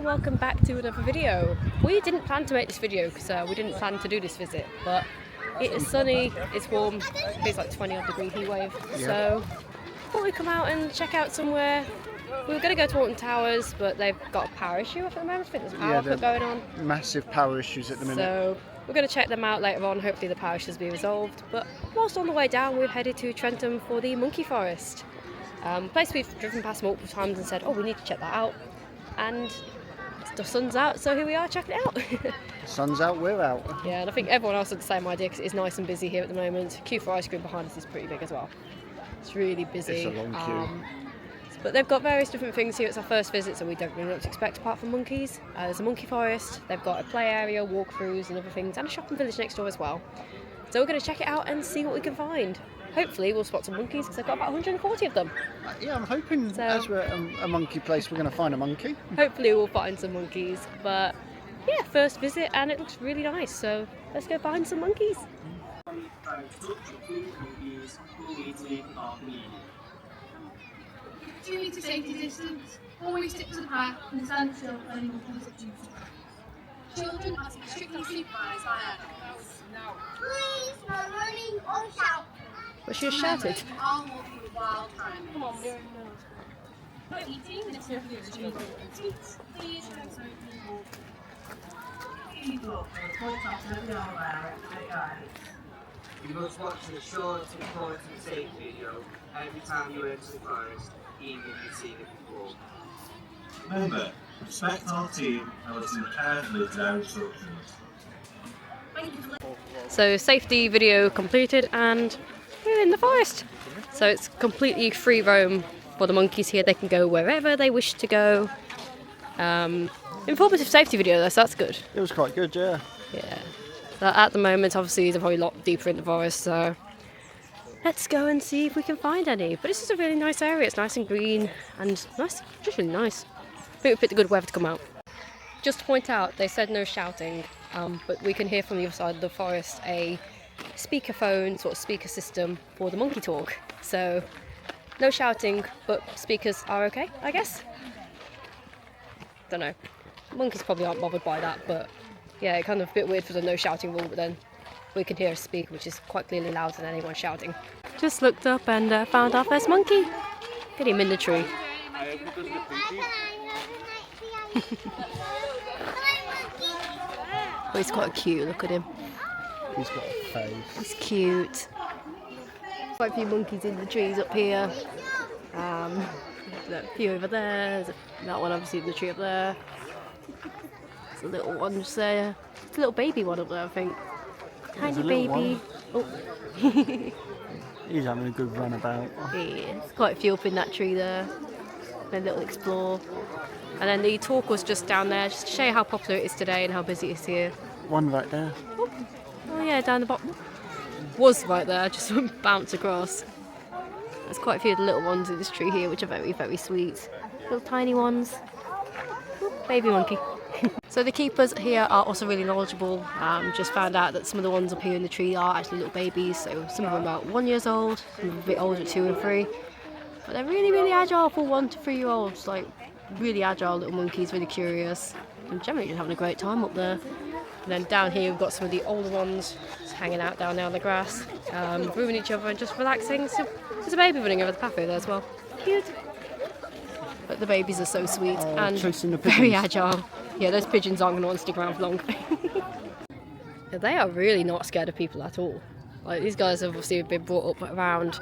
welcome back to another video. We didn't plan to make this video because we didn't plan to do this visit, but it is sunny, it's warm, it's like 20 odd degree heat wave, so thought we'd come out and check out somewhere. We were going to go to Alton Towers, but they've got a power issue at the moment. I think there's a power cut going on. Massive power issues at the minute. So we're going to check them out later on, hopefully the power issues will be resolved. But whilst on the way down, we've headed to Trentham for the monkey forest. Place we've driven past multiple times and said, oh, we need to check that out. And the sun's out, so here we are checking it out. The sun's out, we're out. Yeah, and I think everyone else had the same idea because it's nice and busy here at the moment. Queue for ice cream behind us is pretty big as well. It's really busy. It's a long queue. But they've got various different things here. It's our first visit, so we don't really know what to expect apart from monkeys. There's a monkey forest, they've got a play area, walkthroughs and other things, and a shopping village next door as well. So we're going to check it out and see what we can find. Hopefully we'll spot some monkeys because they've got about 140 of them. Yeah, I'm hoping as we're at a monkey place we're going to find a monkey. Hopefully we'll find some monkeys. But yeah, first visit and it looks really nice, so let's go find some monkeys. Due to safety distance, always stick to the path and stand still when any monkeys are due. Children must be strictly supervised by adults. Please, no running or shout. But she was shouted. All walking with wild timings. Come on, no eating, and if you're restricted to eat, please don't so people point up to the yard You must watch a short, important safety video every time you enter the forest, even if you've seen it before. Remember, respect our team and listen carefully to their instructions. So safety video completed and we're in the forest. So it's completely free roam for the monkeys here. They can go wherever they wish to go. Informative safety video though, so that's good. It was quite good, yeah. Yeah. So at the moment, obviously, they're probably a lot deeper in the forest, so let's go and see if we can find any. But this is a really nice area. It's nice and green and nice, just really nice. I think we picked a good weather to come out. Just to point out, they said no shouting, but we can hear from the other side of the forest a speakerphone sort of speaker system for the monkey talk. So no shouting, but speakers are okay, I guess. Don't know. Monkeys probably aren't bothered by that, but yeah, it's kind of a bit weird for the no shouting rule, but then we can hear a speaker which is quite clearly louder than anyone shouting. Just looked up and found our first monkey. Get him in the tree. Oh, he's quite cute, look at him. He's got a face. He's cute. Quite a few monkeys in the trees up here. There's a few over there. There's that one obviously in the tree up there. There's a little one just there. There's a little baby one up there, I think. Tiny baby. Oh. He's having a good run about. Yeah, there's quite a few up in that tree there. A little explore. And then the talk was just down there, just to show you how popular it is today and how busy it is here. One right there. Oh yeah, down the bottom. Was right there, just bounced across. There's quite a few of the little ones in this tree here, which are very, very sweet. Little tiny ones. Ooh, baby monkey. So the keepers here are also really knowledgeable. Just found out that some of the ones up here in the tree are actually little babies. So some of them are about 1 year old, some of them a bit older, 2 and 3. But they're really, really agile for 1 to 3 year olds. Like really agile little monkeys, really curious. And generally just having a great time up there. And then down here we've got some of the older ones just hanging out down there on the grass, grooming each other and just relaxing. So there's a baby running over the pathway there as well. Cute. But the babies are so sweet and very agile. Yeah, those pigeons aren't going to want to stick around for long. Yeah, they are really not scared of people at all. Like these guys have obviously been brought up around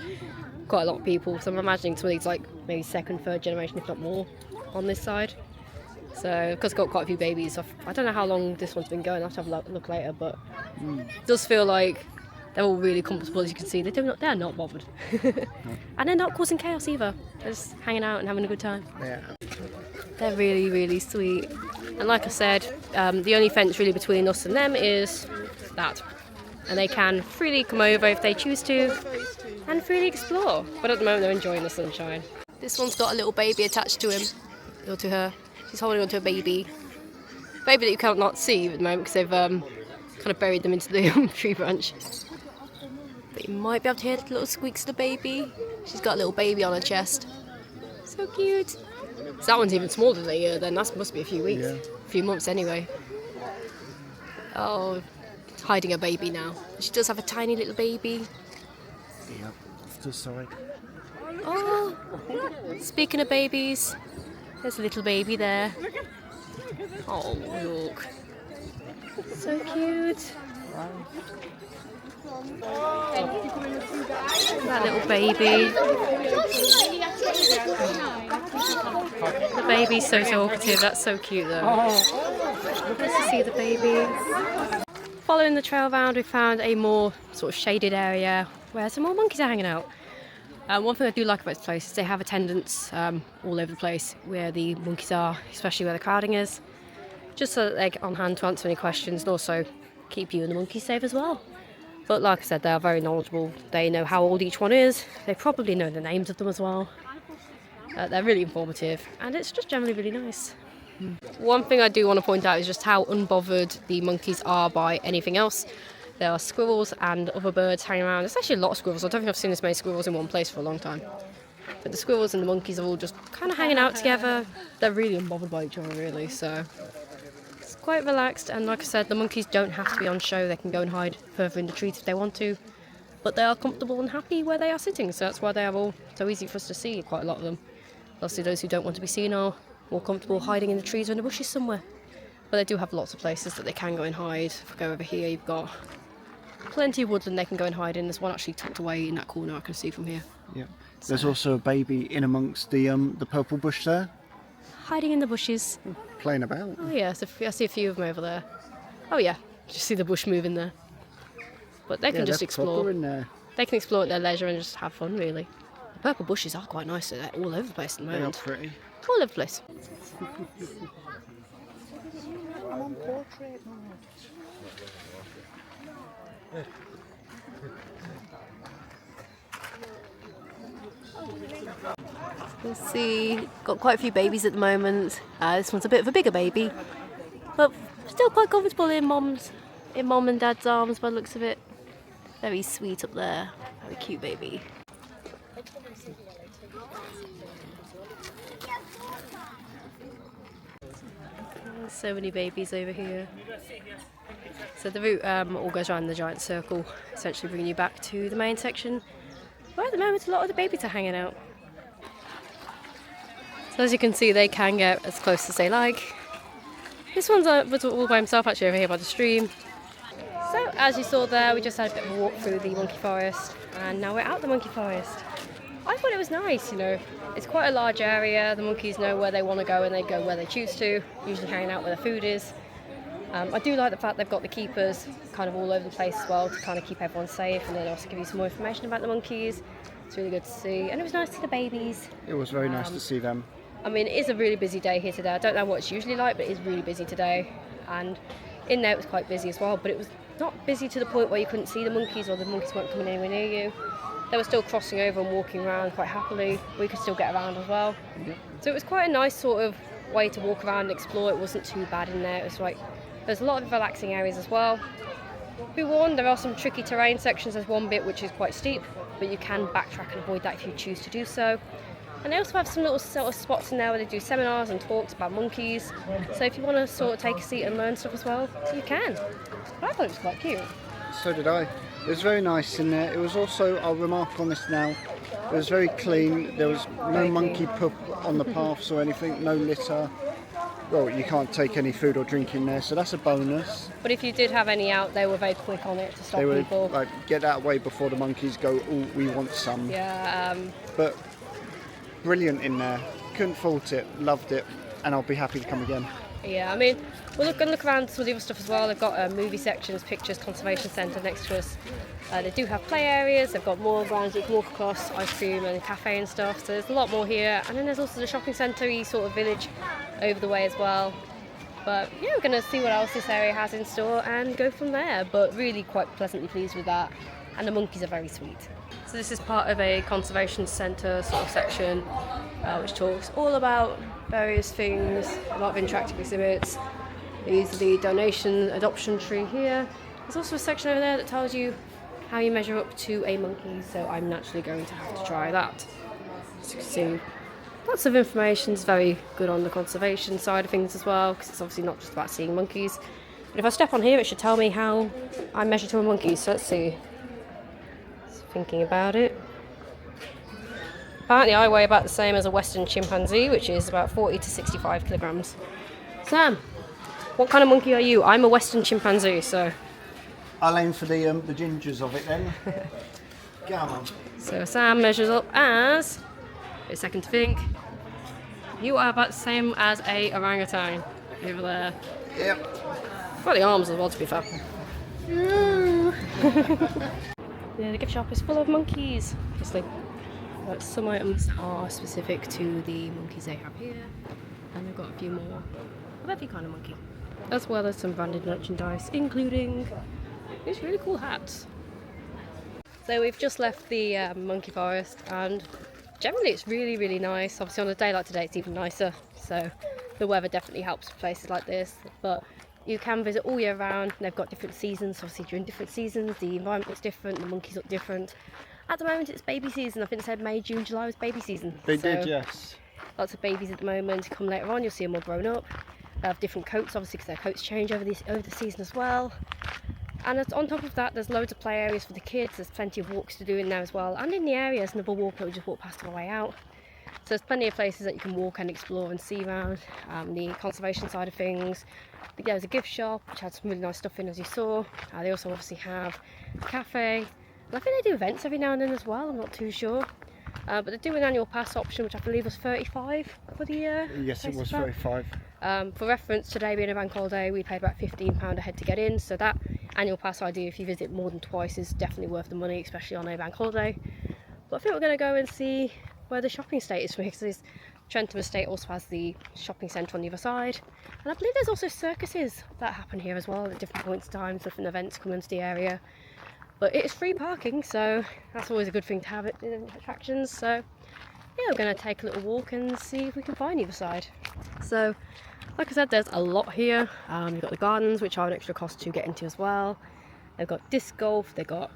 quite a lot of people, so I'm imagining some of these like maybe 2nd, 3rd generation, if not more, on this side. So, because I've got quite a few babies, I don't know how long this one's been going. I'll have to have a look later, but it does feel like they're all really comfortable, as you can see. They're not bothered. And they're not causing chaos either. They're just hanging out and having a good time. Yeah. They're really, really sweet. And like I said, the only fence really between us and them is that. And they can freely come over if they choose to and freely explore. But at the moment they're enjoying the sunshine. This one's got a little baby attached to him, or to her. She's holding onto a baby that you cannot see at the moment because they've kind of buried them into the tree branch. But you might be able to hear the little squeaks of the baby. She's got a little baby on her chest. So cute. So that one's even smaller than a year then. That must be a few weeks. Yeah. A few months anyway. Oh, it's hiding a baby now. She does have a tiny little baby. Yep, off to the side. Oh, speaking of babies, there's a little baby there. Oh, look. So cute. That little baby. The baby's so talkative. That's so cute though. Nice to see the baby. Following the trail round, we found a more sort of shaded area where some more monkeys are hanging out. One thing I do like about this place is they have attendants all over the place where the monkeys are, especially where the crowding is, just so that they're on hand to answer any questions and also keep you and the monkeys safe as well. But like I said, they are very knowledgeable. They know how old each one is. They probably know the names of them as well. They're really informative and it's just generally really nice. One thing I do want to point out is just how unbothered the monkeys are by anything else. There are squirrels and other birds hanging around. There's actually a lot of squirrels. I don't think I've seen this many squirrels in one place for a long time. But the squirrels and the monkeys are all just kind of hanging out together. They're really unbothered by each other, really. So it's quite relaxed. And like I said, the monkeys don't have to be on show. They can go and hide further in the trees if they want to. But they are comfortable and happy where they are sitting. So that's why they are all so easy for us to see, quite a lot of them. Obviously, those who don't want to be seen are more comfortable hiding in the trees or in the bushes somewhere. But they do have lots of places that they can go and hide. If I go over here, you've got plenty of woodland they can go and hide in. There's one actually tucked away in that corner I can see from here. Yeah. There's also a baby in amongst the purple bush there, Hiding in the bushes. playing about. Oh yeah, so I see a few of them over there. Oh yeah, just see the bush moving there. But they can just they're explore. proper in there. They can explore at their leisure and just have fun, really. The purple bushes are quite nice. They're all over the place at the They are moment. pretty. All over the place. I'm on portrait mode. You'll see, got quite a few babies at the moment. This one's a bit of a bigger baby, but still quite comfortable in mom and dad's arms by the looks of it. Very sweet up there, very cute baby. There's so many babies over here. So the route all goes around the giant circle, essentially bringing you back to the main section, where at the moment a lot of the babies are hanging out. So as you can see, they can get as close as they like. This one's was all by himself actually over here by the stream. So as you saw there, we just had a bit of a walk through the monkey forest and now we're out the monkey forest. I thought it was nice, you know, it's quite a large area, the monkeys know where they want to go and they go where they choose to, usually hanging out where their food is. I do like the fact they've got the keepers kind of all over the place as well to kind of keep everyone safe and then also give you some more information about the monkeys. It's really good to see and it was nice to see the babies. It was very nice to see them. I mean, it is a really busy day here today. I don't know what it's usually like, but it is really busy today. And in there it was quite busy as well, but it was not busy to the point where you couldn't see the monkeys or the monkeys weren't coming anywhere near you. They were still crossing over and walking around quite happily. We could still get around as well. Yep. So it was quite a nice sort of way to walk around and explore. It wasn't too bad in there. It was like, there's a lot of relaxing areas as well. Be warned, there are some tricky terrain sections. There's one bit which is quite steep, but you can backtrack and avoid that if you choose to do so. And they also have some little sort of spots in there where they do seminars and talks about monkeys. So if you want to sort of take a seat and learn stuff as well, you can. But I thought it was quite cute. So did I. It was very nice in there. It was also, I'll remark on this now, it was very clean. There was no monkey poop on the paths or anything, no litter. Well, you can't take any food or drink in there, so that's a bonus. But if you did have any out, they were very quick on it to stop They would people. like get that away before the monkeys go, oh, we want some. Yeah, But brilliant in there. Couldn't fault it. Loved it. And I'll be happy to come again. yeah. I mean, we're going to look around some of the other stuff as well. They've got movie sections, pictures, conservation centre next to us. They do have play areas. They've got more grounds you can walk across, ice cream and cafe and stuff. So there's a lot more here. And then there's also the shopping centre-y sort of village over the way as well. But yeah, we're going to see what else this area has in store and go from there. But really quite pleasantly pleased with that. And the monkeys are very sweet. So this is part of a conservation centre sort of section, which talks all about various things, a lot of interactive exhibits. These are the donation adoption tree here. There's also a section over there that tells you how you measure up to a monkey, so I'm naturally going to have to try that. As you can see, Lots of information. Is very good on the conservation side of things as well, because it's obviously not just about seeing monkeys. But if I step on here, it should tell me how I measure to a monkey. So let's see. Just thinking about it. Apparently I weigh about the same as a Western chimpanzee, which is about 40 to 65 kilograms. Sam, what kind of monkey are you? I'm a Western chimpanzee, so... I'll aim for the gingers of it then. Come on. So Sam measures up as... a second to think. You are about the same as a orangutan over there. Yep. Got the arms as well, to be fair. Yeah, the gift shop is full of monkeys, obviously. But some items are specific to the monkeys they have here, and they've got a few more of every kind of monkey, as well as some branded merchandise, including these really cool hats. So we've just left the monkey forest, and generally it's really nice. Obviously on a day like today it's even nicer, so the weather definitely helps for places like this. But you can visit all year round. They've got different seasons, obviously during different seasons the environment looks different, the monkeys look different. At the moment it's baby season. I think they said May, June, July was baby season. They did, yes. Lots of babies at the moment. Come later on you'll see them all grown up. They have different coats obviously because their coats change over the season as well. And on top of that, there's loads of play areas for the kids. There's plenty of walks to do in there as well. And in the area, there's another walk that we just walk past on the way out. So there's plenty of places that you can walk and explore and see around. The conservation side of things. There's a gift shop, which had some really nice stuff in, as you saw. They also obviously have a cafe. And I think they do events every now and then as well. I'm not too sure. But they do an annual pass option, which I believe was $35 for the year. Yes, it was $35. For reference, today being a bank holiday, we paid about £15 a head to get in. So that annual pass I do, if you visit more than twice, is definitely worth the money, especially on a bank holiday. But I think we're going to go and see where the shopping estate is, because Trentham estate also has the shopping centre on the other side. And I believe there's also circuses that happen here as well at different points in time, different events come into the area. But it is free parking, so that's always a good thing to have in attractions. So yeah, we're going to take a little walk and see if we can find the other side. So like I said, there's a lot here. You've got the gardens, which are an extra cost to get into as well. They've got disc golf, they've got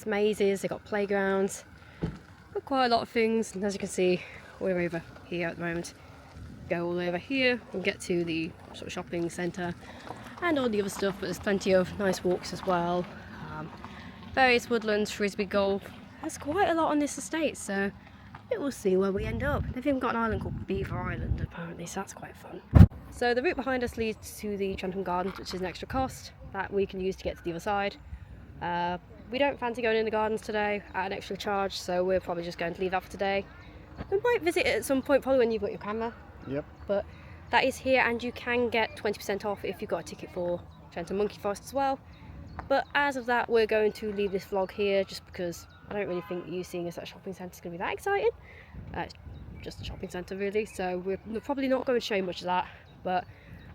mazes, they've got playgrounds. Got quite a lot of things, and as you can see, we're over here at the moment. Go all the way over here and get to the sort of shopping centre and all the other stuff, but there's plenty of nice walks as well. Various woodlands, frisbee golf. There's quite a lot on this estate, so we'll see where we end up. They've even got an island called Beaver Island apparently, so that's quite fun. So the route behind us leads to the Trentham Gardens, which is an extra cost that we can use to get to the other side. We don't fancy going in the gardens today at an extra charge, so we're probably just going to leave that for today. We might visit it at some point, probably when you've got your camera. Yep. But that is here, and you can get 20% off if you've got a ticket for Trentham Monkey Forest as well. But as of that, we're going to leave this vlog here, just because I don't really think you seeing us at a shopping centre is going to be that exciting. It's just a shopping centre really, so we're probably not going to show you much of that. But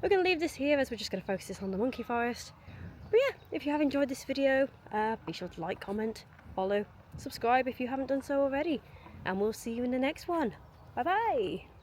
we're going to leave this here, as we're just going to focus this on the monkey forest. But yeah, if you have enjoyed this video, be sure to like, comment, follow, subscribe if you haven't done so already. And we'll see you in the next one. Bye bye!